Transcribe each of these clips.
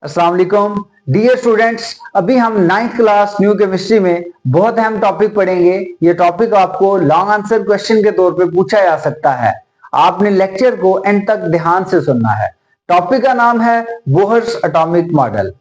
अस्सलाम वालेकुम dear students. अभी हम नाइन्थ क्लास न्यू केमिस्ट्री में बहुत अहम टॉपिक पढ़ेंगे। ये टॉपिक आपको लॉन्ग आंसर क्वेश्चन के तौर पे पूछा जा सकता है। आपने लेक्चर को एंड तक ध्यान से सुनना है। टॉपिक का नाम है बोहर्स एटॉमिक मॉडल।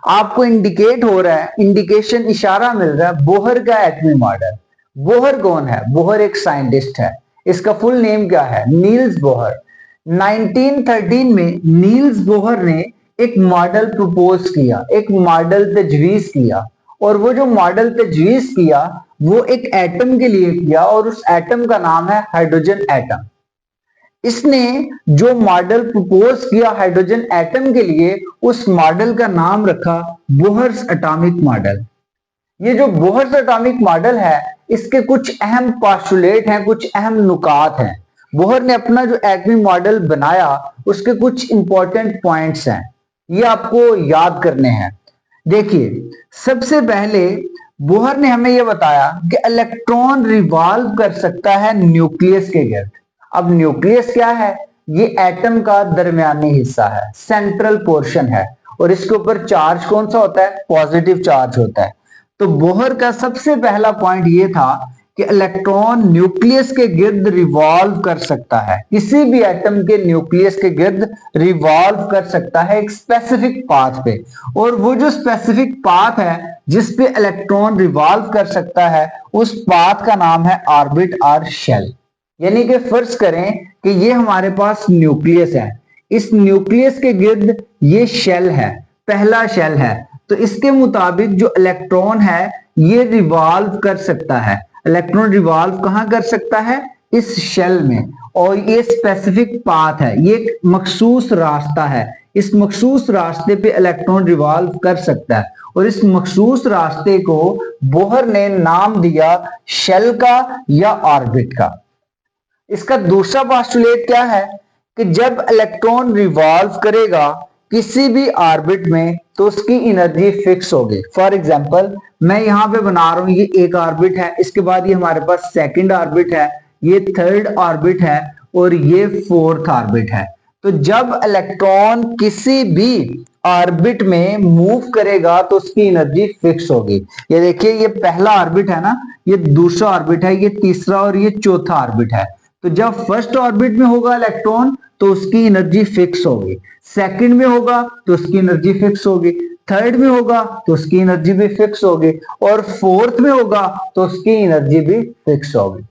आपको इंडिकेट हो रहा है, इंडिकेशन इशारा मिल रहा है बोहर का एटॉमिक मॉडल। बोहर कौन है? बोहर एक साइंटिस्ट है। इसका फुल नेम क्या है? Niels Bohr. 1913 में नील्स बोहर ने एक मॉडल प्रपोज किया, एक मॉडल तजवीज किया। और वो जो मॉडल तजवीज किया वो एक एटम के लिए किया और उस एटम का नाम है हाइड्रोजन एटम। इसने जो मॉडल प्रपोज किया हाइड्रोजन एटम के लिए, उस मॉडल का नाम रखा बोहर्स एटॉमिक मॉडल। ये जो बोहर्स एटॉमिक मॉडल है, इसके कुछ अहम पास्टुलेट हैं, कुछ अहम नुकात हैं। बोहर ने अपना जो एटॉमिक मॉडल बनाया उसके कुछ इंपॉर्टेंट पॉइंट्स हैं, ये आपको याद करने हैं। देखिए, सबसे पहले बोहर ने हमें यह बताया कि इलेक्ट्रॉन रिवॉल्व कर सकता है न्यूक्लियस के गिर्द। अब न्यूक्लियस क्या है? ये एटम का दरमियानी हिस्सा है, सेंट्रल पोर्शन है। और इसके ऊपर चार्ज कौन सा होता है? पॉजिटिव चार्ज होता है। तो बोहर का सबसे पहला पॉइंट ये था कि इलेक्ट्रॉन न्यूक्लियस के गिर्द रिवॉल्व कर सकता है, किसी भी एटम के न्यूक्लियस के गिर्द रिवॉल्व कर सकता है एक स्पेसिफिक पाथ पे। और वो जो स्पेसिफिक पाथ है जिस पे इलेक्ट्रॉन रिवॉल्व कर सकता है, उस पाथ का नाम है ऑर्बिट और शेल। यानी कि फर्ज करें कि ये हमारे पास न्यूक्लियस है, इस न्यूक्लियस के गिर्द ये शेल है, पहला शेल है। तो इसके मुताबिक जो इलेक्ट्रॉन है ये रिवॉल्व कर सकता है। इलेक्ट्रॉन रिवॉल्व कहां कर सकता है? इस शेल में। और ये स्पेसिफिक पाथ है, ये एक मखसूस रास्ता है। इस मखसूस रास्ते पे इलेक्ट्रॉन रिवॉल्व कर सकता है और इस मखसूस रास्ते को बोहर ने नाम दिया शेल का या ऑर्बिट का। इसका दूसरा पोस्टुलेट क्या है कि जब इलेक्ट्रॉन रिवॉल्व करेगा किसी भी ऑर्बिट में तो उसकी एनर्जी फिक्स होगी। फॉर एग्जांपल, मैं यहां पे बना रहा हूं, ये एक ऑर्बिट है, इसके बाद ये हमारे पास सेकंड ऑर्बिट है, ये थर्ड ऑर्बिट है और ये फोर्थ ऑर्बिट है। तो जब इलेक्ट्रॉन किसी भी ऑर्बिट में मूव करेगा तो उसकी एनर्जी फिक्स होगी। ये देखिए, ये पहला ऑर्बिट है ना, ये दूसरा ऑर्बिट है, ये तीसरा और ये चौथा ऑर्बिट है। तो जब फर्स्ट ऑर्बिट में होगा इलेक्ट्रॉन तो उसकी एनर्जी फिक्स होगी, सेकंड में होगा तो उसकी एनर्जी फिक्स होगी, थर्ड में होगा तो उसकी एनर्जी भी फिक्स होगी और फोर्थ में होगा तो उसकी एनर्जी भी फिक्स होगी।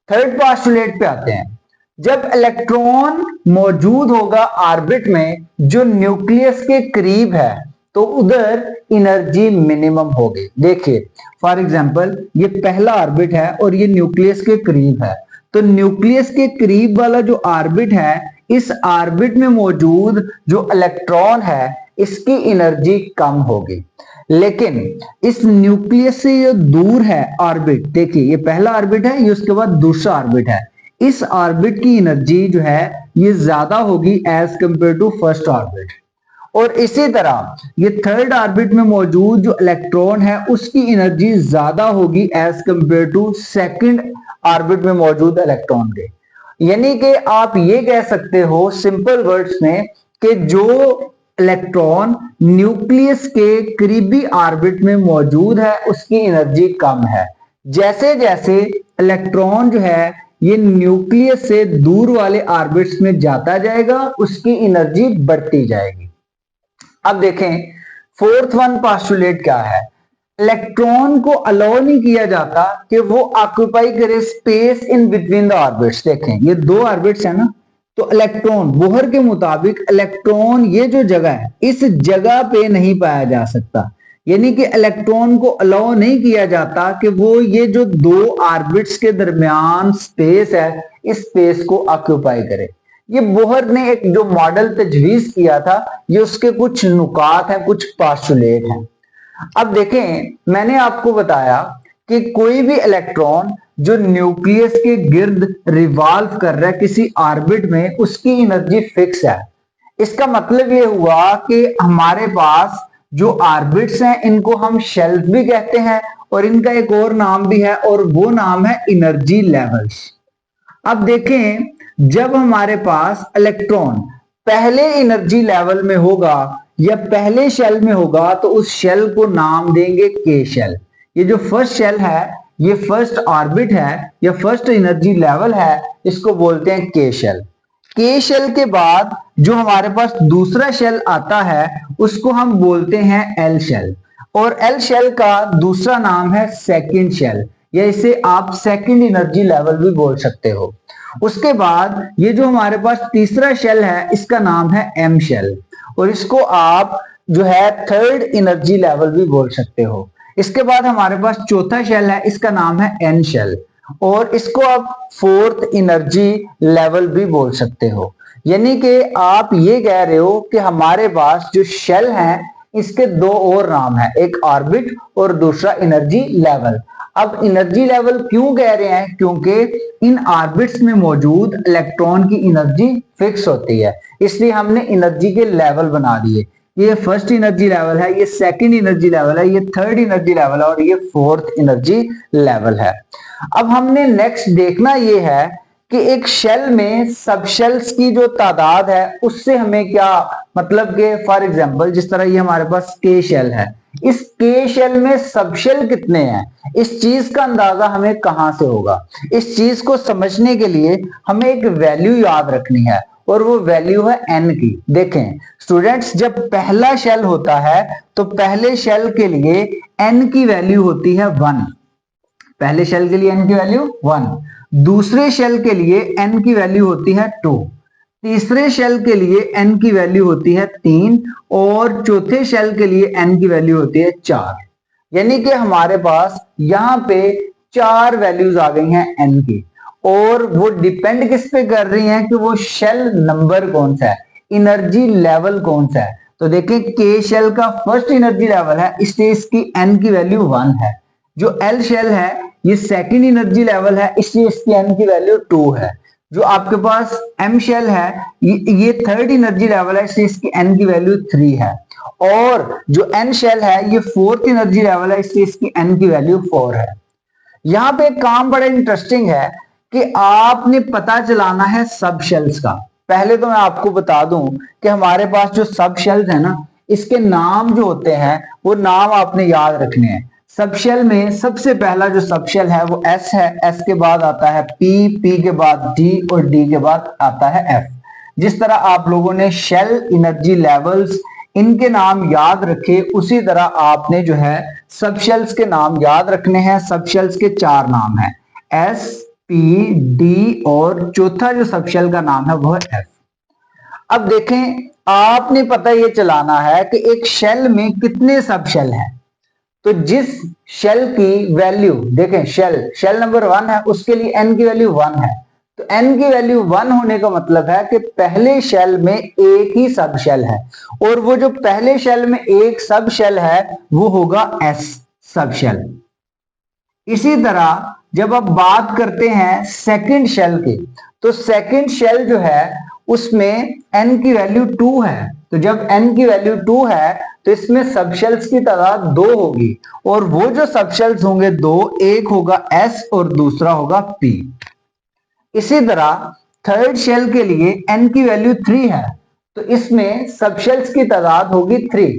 थर्ड पोस्टुलेट पे आते हैं। जब इलेक्ट्रॉन मौजूद होगा ऑर्बिट में जो न्यूक्लियस के करीब है तो उधर एनर्जी मिनिमम होगी। देखिए, फॉर एग्जांपल, ये पहला ऑर्बिट है और ये न्यूक्लियस के करीब है। तो न्यूक्लियस के करीब वाला जो ऑर्बिट है, इस ऑर्बिट में मौजूद जो इलेक्ट्रॉन है इसकी एनर्जी कम होगी। लेकिन इस न्यूक्लियस से ये दूर है ऑर्बिट, देखिए ये पहला ऑर्बिट है, ये उसके बाद दूसरा ऑर्बिट है, इस ऑर्बिट की एनर्जी जो है ये ज्यादा होगी as compare to first orbit. और इसी तरह ये थर्ड ऑर्बिट में मौजूद जो इलेक्ट्रॉन है उसकी एनर्जी ज्यादा होगी as compare to second orbit में मौजूद इलेक्ट्रॉन के। यानी कि आप ये कह सकते हो सिंपल वर्ड्स में कि जो इलेक्ट्रॉन न्यूक्लियस के करीबी ऑर्बिट में मौजूद है उसकी एनर्जी कम है। जैसे जैसे इलेक्ट्रॉन जो है ये न्यूक्लियस से दूर वाले ऑर्बिट्स में जाता जाएगा उसकी एनर्जी बढ़ती जाएगी। अब देखें, फोर्थ वन पोस्टुलेट क्या है? इलेक्ट्रॉन को अलाउ नहीं किया जाता कि वो ऑक्यूपाई करे space in between the orbits. देखें, ये दो ऑर्बिट्स है ना, तो इलेक्ट्रॉन, बोहर के मुताबिक इलेक्ट्रॉन ये जो जगह है इस जगह पे नहीं पाया जा सकता। यानी कि इलेक्ट्रॉन को अलाउ नहीं किया जाता कि वो ये जो दो ऑर्बिट्स के दरमियान स्पेस है इस स्पेस को ऑक्यूपाई करे। ये बोहर ने एक जो मॉडल तजवीज किया था, ये उसके कुछ नुकात हैं, कुछ पास्टुलेट हैं। अब देखें, मैंने आपको बताया कि कोई भी इलेक्ट्रॉन जो न्यूक्लियस के गिर्द रिवॉल्व कर रहा है किसी ऑर्बिट में उसकी एनर्जी फिक्स है। इसका मतलब ये हुआ कि हमारे पास जो ऑर्बिट्स हैं इनको हम शेल्स भी कहते हैं और इनका एक और नाम भी है और वो नाम है एनर्जी लेवल्स। अब देखें, जब हमारे पास इलेक्ट्रॉन पहले एनर्जी लेवल में होगा या पहले शेल में होगा तो उस शेल को नाम देंगे के शेल। ये जो फर्स्ट शेल है, ये फर्स्ट ऑर्बिट है या फर्स्ट एनर्जी लेवल है, इसको बोलते हैं के शेल। के शेल के बाद जो हमारे पास दूसरा शेल आता है उसको हम बोलते हैं एल शेल, और एल शेल का दूसरा नाम है सेकंड शेल, या इसे आप सेकंड एनर्जी लेवल भी बोल सकते हो। उसके बाद ये जो हमारे पास तीसरा शेल है इसका नाम है एम शेल, और इसको आप जो है थर्ड एनर्जी लेवल भी बोल सकते हो। इसके बाद हमारे पास चौथा शेल है, इसका नाम है एन शेल, और इसको आप फोर्थ एनर्जी लेवल भी बोल सकते हो। यानी कि आप ये कह रहे हो कि हमारे पास जो शेल है इसके दो और नाम है, एक ऑर्बिट और दूसरा एनर्जी लेवल। अब एनर्जी लेवल क्यों कह रहे हैं? क्योंकि इन ऑर्बिट्स में मौजूद इलेक्ट्रॉन की एनर्जी फिक्स होती है, इसलिए हमने एनर्जी के लेवल बना दिए। ये फर्स्ट एनर्जी लेवल है, ये सेकंड एनर्जी लेवल है, ये थर्ड एनर्जी लेवल है, और ये फोर्थ एनर्जी लेवल है। अब हमने नेक्स्ट देखना ये है कि एक शेल में सब शेल्स की जो तादाद है उससे हमें क्या मतलब कि फॉर एग्जांपल जिस तरह ये हमारे पास के शेल है, इस के शेल में सब शेल कितने हैं, इस चीज का अंदाजा हमें कहां से होगा? इस चीज को समझने के लिए हमें एक वैल्यू याद रखनी है, और वो वैल्यू है एन की। देखें स्टूडेंट्स, जब पहला शेल होता है तो पहले शेल के लिए एन की वैल्यू होती है 1। पहले शेल के लिए एन की वैल्यू 1, दूसरे शेल के लिए एन की वैल्यू होती है 2, तीसरे शेल के लिए एन की वैल्यू होती है 3, और चौथे शेल के लिए एन की वैल्यू होती है 4। यानी कि हमारे पास यहां पे 4 वैल्यूज आ गई हैं एन की, और वो डिपेंड किस पे कर रही हैं कि वो शेल नंबर कौन सा है, एनर्जी लेवल कौन सा है। तो देखें के शेल का फर्स्ट एनर्जी लेवल है, इसलिए इसकी एन की वैल्यू 1 है। जो एल शेल है ये सेकंड एनर्जी लेवल है, इसलिए इसकी एन की वैल्यू 2 है। जो आपके पास एम शेल है ये थर्ड एनर्जी लेवल है, इसलिए इसकी एन की वैल्यू 3 है। और जो एन शेल है ये फोर्थ एनर्जी लेवल है, इसलिए इसकी एन की वैल्यू 4 है। यहां पे एक काम बड़ा इंटरेस्टिंग है कि आपने पता चलाना है सब शेल्स का। पहले तो मैं आपको बता दूं कि हमारे पास जो सब शेल्स है ना, इसके नाम जो होते हैं वो नाम आपने याद रखने हैं। सब शेल में सबसे पहला जो सब शेल है वो एस है, एस के बाद आता है पी, पी के बाद डी, और डी के बाद आता है एफ। जिस तरह आप लोगों ने शेल एनर्जी लेवल्स इनके नाम याद रखे, उसी तरह आपने जो है सब शेल्स के नाम याद रखने हैं। सब शेल्स के 4 नाम हैं, एस, पी, डी, और चौथा जो सब शेल का नाम है वो है एफ। अब देखें आपने पता ये चलाना है कि एक शेल में कितने सब शेल हैं। तो जिस शेल की वैल्यू देखें, शेल नंबर 1 है, उसके लिए एन की वैल्यू 1 है। तो एन की वैल्यू 1 होने का मतलब है कि पहले शेल में एक ही सब शेल है, और वो जो पहले शेल में एक सब शेल है वो होगा एस सब शेल। इसी तरह जब आप बात करते हैं सेकंड शेल की, तो सेकंड शेल जो है उसमें एन की वैल्यू 2 है। तो जब एन की वैल्यू 2 है तो इसमें सब शेल्स की तादाद 2 होगी, और वो जो सब शेल्स होंगे 2, एक होगा एस और दूसरा होगा पी। इसी तरह थर्ड शेल के लिए एन की वैल्यू 3 है, तो इसमें सब शेल्स की तादाद होगी 3।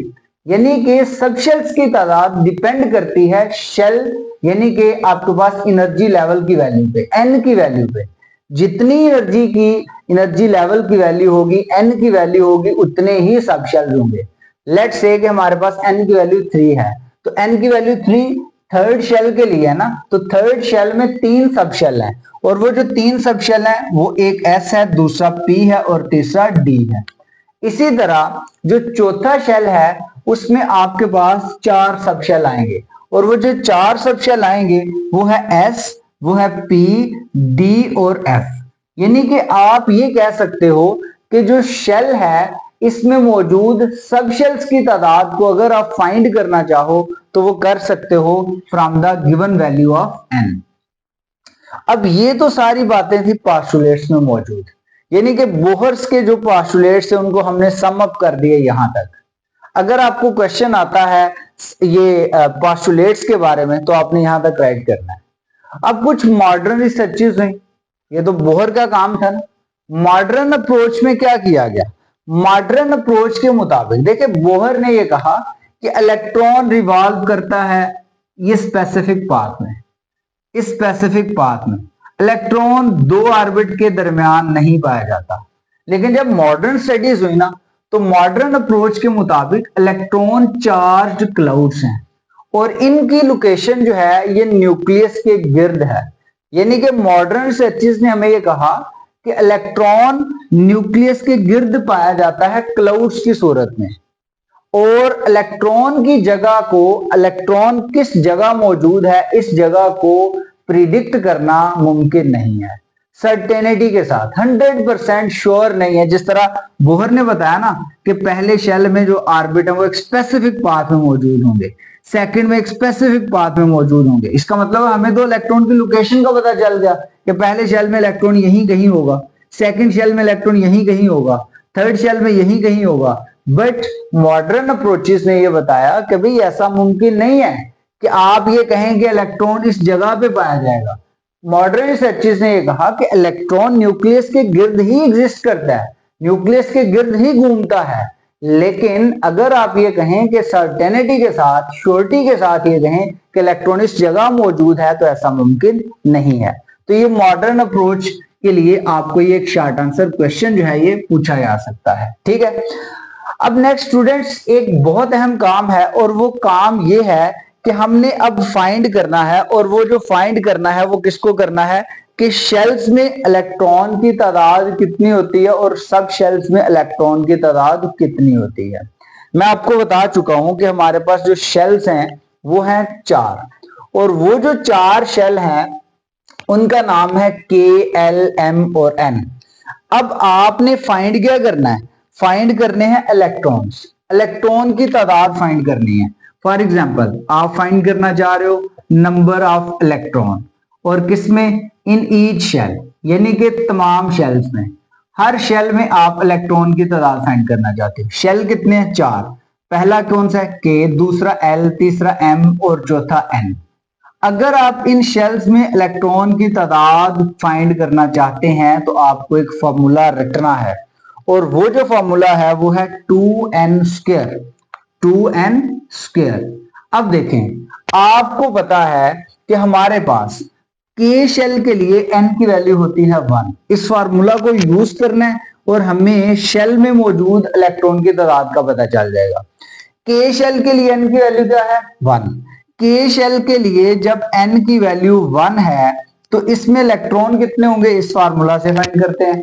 यानी कि सब शेल्स की तादाद डिपेंड करती है शेल यानी कि आपके पास एनर्जी लेवल की वैल्यू पे, एन की वैल्यू पे। जितनी एनर्जी लेवल की वैल्यू होगी, एन की वैल्यू होगी, उतने ही सब शेल्स होंगे। लेट्स से कि हमारे पास एन की वैल्यू 3 है, तो एन की वैल्यू 3 थर्ड शेल के लिए है ना, तो थर्ड शेल में 3 सब शेल हैं, और वो जो 3 सब शेल हैं वो एक एस है, दूसरा पी है, और तीसरा डी है। इसी तरह जो चौथा शेल है उसमें आपके पास 4 सब शेल आएंगे, और वो जो 4 सब शेल आएंगे वो है एस, वो है पी, डी और एफ। यानी कि आप ये कह सकते हो कि जो शेल है इसमें मौजूद सब शेल्स की तादाद को अगर आप फाइंड करना चाहो तो वो कर सकते हो from the given value of N. अब ये तो सारी बातें थी पोस्टुलेट्स में मौजूद, यानी कि बोहर्स के जो पोस्टुलेट्स है उनको हमने सम अप कर दिए यहां तक। अगर आपको क्वेश्चन आता है ये पोस्टुलेट्स के बारे में तो आपने यहां तक राइट करना है। अब कुछ मॉडर्न रिसर्चेस हुई, ये तो बोहर का काम था ना। मॉडर्न अप्रोच में क्या किया गया, मॉडर्न अप्रोच के मुताबिक, देखिए बोहर ने यह कहा कि इलेक्ट्रॉन रिवॉल्व करता है ये स्पेसिफिक पाथ में, इस स्पेसिफिक पाथ में इलेक्ट्रॉन दो ऑर्बिट के दरमियान नहीं पाया जाता। लेकिन जब मॉडर्न स्टडीज हुई ना, तो मॉडर्न अप्रोच के मुताबिक इलेक्ट्रॉन चार्ज क्लाउड्स हैं और इनकी लोकेशन जो है ये न्यूक्लियस के गिर्द है। यानी कि मॉडर्न रिसर्चर्स ने हमें ये कहा कि इलेक्ट्रॉन न्यूक्लियस के गिर्द पाया जाता है क्लाउड्स की सूरत में, और इलेक्ट्रॉन की जगह को, इलेक्ट्रॉन किस जगह मौजूद है इस जगह को प्रिडिक्ट करना मुमकिन नहीं है सर्टेनिटी के साथ, 100% श्योर नहीं है। जिस तरह बोहर ने बताया ना कि पहले शेल में जो ऑर्बिट है वो एक स्पेसिफिक पाथ में मौजूद होंगे, सेकंड में एक स्पेसिफिक पाथ में मौजूद होंगे। इसका मतलब हमें तो इलेक्ट्रॉन की लोकेशन का पता चल गया कि पहले शेल में इलेक्ट्रॉन यहीं कहीं होगा, सेकंड शेल में इलेक्ट्रॉन यहीं कहीं होगा, थर्ड शेल में यहीं कहीं होगा। बट मॉडर्न अप्रोचेस ने यह बताया कि भाई ऐसा मुमकिन नहीं है कि आप ये कहें कि इलेक्ट्रॉन इस जगह पे पाया जाएगा। मॉडर्न रिसर्चर्स ने यह कहा कि इलेक्ट्रॉन न्यूक्लियस के गिर्द ही एग्जिस्ट करता है, न्यूक्लियस के गिर्द ही घूमता है। लेकिन अगर आप ये कहें कि सर्टेनिटी के साथ, श्योरिटी के साथ ये कहें कि इलेक्ट्रॉन इस जगह मौजूद है, तो ऐसा मुमकिन नहीं है। तो ये मॉडर्न अप्रोच के लिए आपको ये एक शॉर्ट आंसर क्वेश्चन जो है ये पूछा जा सकता है। ठीक है, अब नेक्स्ट स्टूडेंट्स एक बहुत अहम काम है, और वो काम ये है कि हमने अब फाइंड करना है, और वो जो फाइंड करना है वो किसको करना है कि शेल्स में इलेक्ट्रॉन की तादाद कितनी होती है और सब शेल्स में इलेक्ट्रॉन की तादाद कितनी होती है। मैं आपको बता चुका हूं कि हमारे पास जो शेल्स हैं वो हैं 4, और वो जो 4 शेल हैं उनका नाम है के, एल, एम और एन। अब आपने फाइंड क्या करना है, फाइंड करने हैं इलेक्ट्रॉन्स, इलेक्ट्रॉन की तादाद फाइंड करनी है। फॉर एग्जाम्पल आप फाइंड करना चाह रहे हो नंबर ऑफ इलेक्ट्रॉन, और किसमें, इन ईच शेल, यानी कि तमाम शेल्स में, हर शेल में आप इलेक्ट्रॉन की तादाद फाइंड करना चाहते हो। शेल कितने हैं, 4। पहला कौन सा है, के, दूसरा एल, तीसरा एम और चौथा एन। अगर आप इन शेल्स में इलेक्ट्रॉन की तादाद फाइंड करना चाहते हैं तो आपको एक फॉर्मूला रटना है, और वो जो फॉर्मूला है वो है 2n स्क्वायर, 2n स्क्वायर। अब देखें, आपको पता है कि हमारे पास के शेल के लिए n की वैल्यू होती है 1। इस फार्मूला को यूज करना है और हमें शेल में मौजूद इलेक्ट्रॉन की तादाद का पता चल जाएगा। के शेल के लिए n की वैल्यू क्या है, 1। के शेल के लिए जब n की वैल्यू 1 है तो इसमें इलेक्ट्रॉन कितने होंगे, इस फार्मूला से फाइंड करते हैं।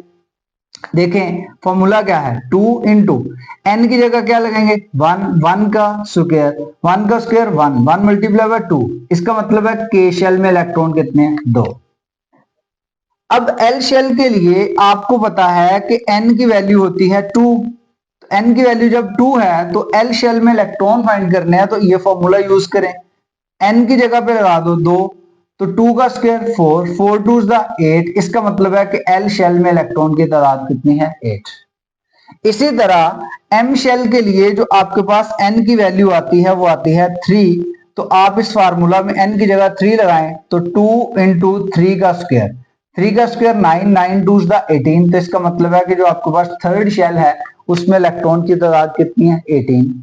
देखें फॉर्मूला क्या है, 2 इंटू एन की जगह क्या लगाएंगे, 1, 1 का स्क्वायर, 1 का स्क्वायर 1, 1 मल्टीप्लाई बाय 2। इसका मतलब है के शेल में इलेक्ट्रॉन कितने हैं, 2। अब एल शेल के लिए आपको पता है कि एन की वैल्यू होती है 2, एन की वैल्यू जब 2 है तो एल शेल में इलेक्ट्रॉन फाइंड करने हैं, तो ये फॉर्मूला यूज करें। एन की जगह पे लगा दो 2, तो 2 का स्क्वायर 4, 4 2 8। इसका मतलब है कि एल शेल में इलेक्ट्रॉन की तादाद कितनी है, 8। इसी तरह एम शेल के लिए जो आपके पास एन की वैल्यू आती है वो आती है 3। तो आप इस फार्मूला में एन की जगह 3 लगाएं तो 2 इंटू 3 का स्क्वायर, 3 का स्क्वायर 9, 9 2 18। तो इसका मतलब है कि जो आपके पास थर्ड शेल है उसमें इलेक्ट्रॉन की तादाद कितनी है, 18।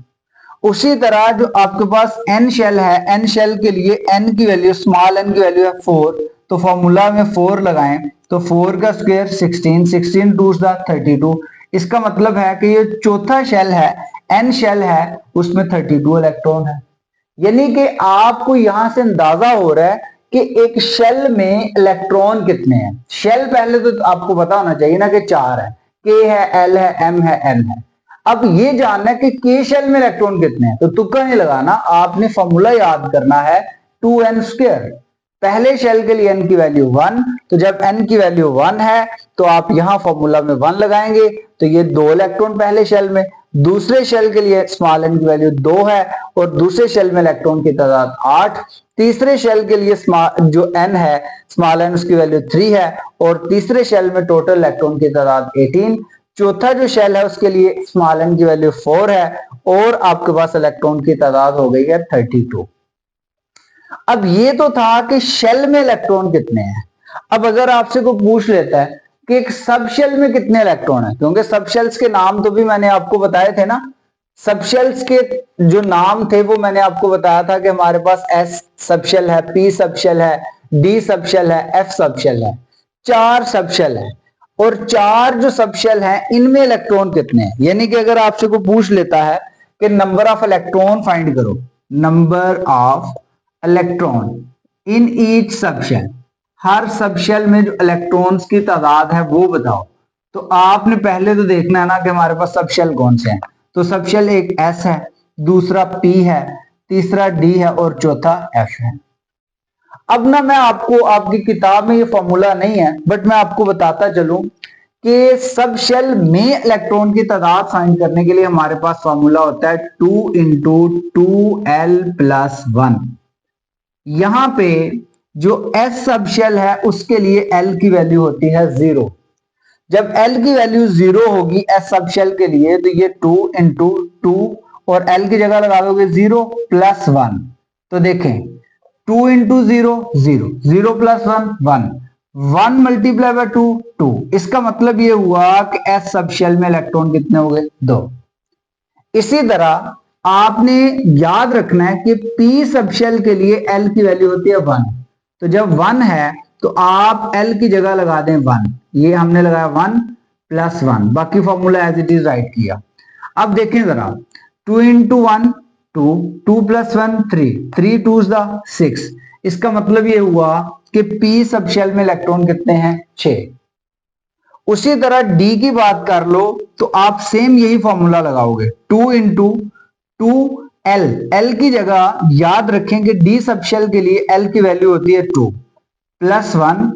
उसी तरह जो आपके पास एन शेल है, एन शेल के लिए एन की वैल्यू, स्मॉल एन की वैल्यू है 4। तो फॉर्मूला में 4 लगाएं तो 4 का स्क्वायर 16, 16 2 32। इसका मतलब है कि ये चौथा शेल है, एन शेल है, उसमें 32 इलेक्ट्रॉन है। यानी कि आपको यहां से अंदाजा हो रहा है कि एक शेल में इलेक्ट्रॉन कितने हैं। शेल पहले तो आपको पता होना चाहिए ना कि 4 है, के है, एल है, एम है, एन है। अब ये जानना है कि के शेल में इलेक्ट्रॉन कितने हैं, तो तुक्का नहीं लगाना, आपने फॉर्मूला याद करना है 2n स्क्वायर। पहले शेल के लिए n की वैल्यू 1, तो जब n की वैल्यू 1 है तो आप यहां फॉर्मूला में 1 लगाएंगे, तो ये 2 इलेक्ट्रॉन पहले शेल में। दूसरे शेल के लिए स्मॉल n की वैल्यू 2 है और दूसरे शेल में इलेक्ट्रॉन की तादाद 8। तीसरे शेल के लिए जो n है, स्मॉल n, उसकी वैल्यू 3 है और तीसरे शेल में टोटल इलेक्ट्रॉन की तादाद 18। चौथा जो शेल है उसके लिए स्मॉल n की वैल्यू 4 है और आपके पास इलेक्ट्रॉन की तादाद हो गई है 32। अब ये तो था कि शेल में इलेक्ट्रॉन कितने हैं। अब अगर आपसे कोई पूछ लेता है कि एक सब शेल में कितने इलेक्ट्रॉन है, क्योंकि सब शेल्स के नाम तो भी मैंने आपको बताए थे ना। सब शेल्स के जो नाम थे वो मैंने आपको बताया था कि हमारे पास एस सब शेल है, पी सब शेल है, डी सब शेल है, एफ सब शेल है, 4 सब शेल है। और 4 जो सब शेल है इनमें इलेक्ट्रॉन कितने हैं, यानी कि अगर आपसे कोई पूछ लेता है कि नंबर ऑफ इलेक्ट्रॉन फाइंड करो, number of electron in each sub shell, हर सब शेल में जो इलेक्ट्रॉन्स की तादाद है वो बताओ। तो आपने पहले तो देखना है ना कि हमारे पास सब शेल कौन से हैं। तो सब शेल एक एस है, दूसरा पी है, तीसरा डी है और चौथा एफ है। अब ना मैं आपको, आपकी किताब में ये फॉर्मूला नहीं है बट मैं आपको बताता चलूं कि सब शेल में इलेक्ट्रॉन की तादाद फाइंड करने के लिए हमारे पास फॉर्मूला होता है 2 इंटू 2l+1। यहां पे जो एस सब शेल है उसके लिए एल की वैल्यू होती है 0। जब एल की वैल्यू 0 होगी एस सब शेल के लिए तो ये 2 इंटू 2 और एल की जगह लगा दोगे 0 + 1। तो देखें 2 इंटू 0 0, 0 + 1 1, 1 मल्टीप्लाई बाय 2 2। इसका मतलब ये हुआ कि एस सब शेल में इलेक्ट्रॉन कितने हो गए 2। इसी तरह आपने याद रखना है कि पी सब शेल के लिए एल की वैल्यू होती है 1। तो जब 1 है तो आप एल की जगह लगा दें 1। ये हमने लगाया 1 + 1, बाकी formula as it is right किया। अब देखें जरा, 2 इंटू 1 2, 2 + 1 3, 3 2s 6। इसका मतलब ये हुआ कि पी सब शेल में इलेक्ट्रॉन कितने हैं 6। उसी तरह डी की बात कर लो तो आप सेम यही फॉर्मूला लगाओगे 2 इंटू 2l, एल की जगह याद रखें कि डी सब शेल के लिए एल की वैल्यू होती है 2 + 1।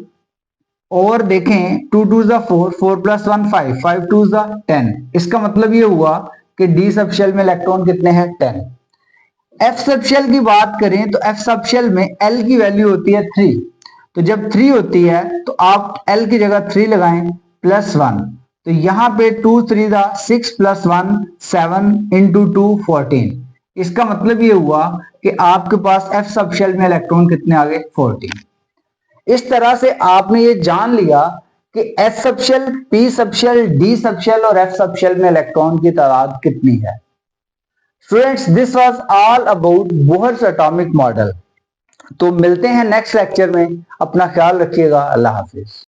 और देखें 2 2s 4, 4 + 1 5, 5 2s 10। इसका मतलब ये हुआ कि डी सब शेल में इलेक्ट्रॉन कितने हैं 10। एफ सब शेल की बात करें तो एफ सब शेल में एल की वैल्यू होती है 3। तो जब 3 होती है तो आप एल की जगह 3 लगाएं +1। तो यहां पे 2 3 6 + 1 7 इंटू 2 14। इसका मतलब ये हुआ कि आपके पास एफ सब शेल में इलेक्ट्रॉन कितने आ गए 14। इस तरह से आपने ये जान लिया कि S sub shell, P sub shell, D sub shell और एफ सब शेल में इलेक्ट्रॉन की तादाद कितनी है। Students, this was all about Bohr's atomic model. तो मिलते हैं नेक्स्ट लेक्चर में, अपना ख्याल रखिएगा, अल्लाह हाफिज।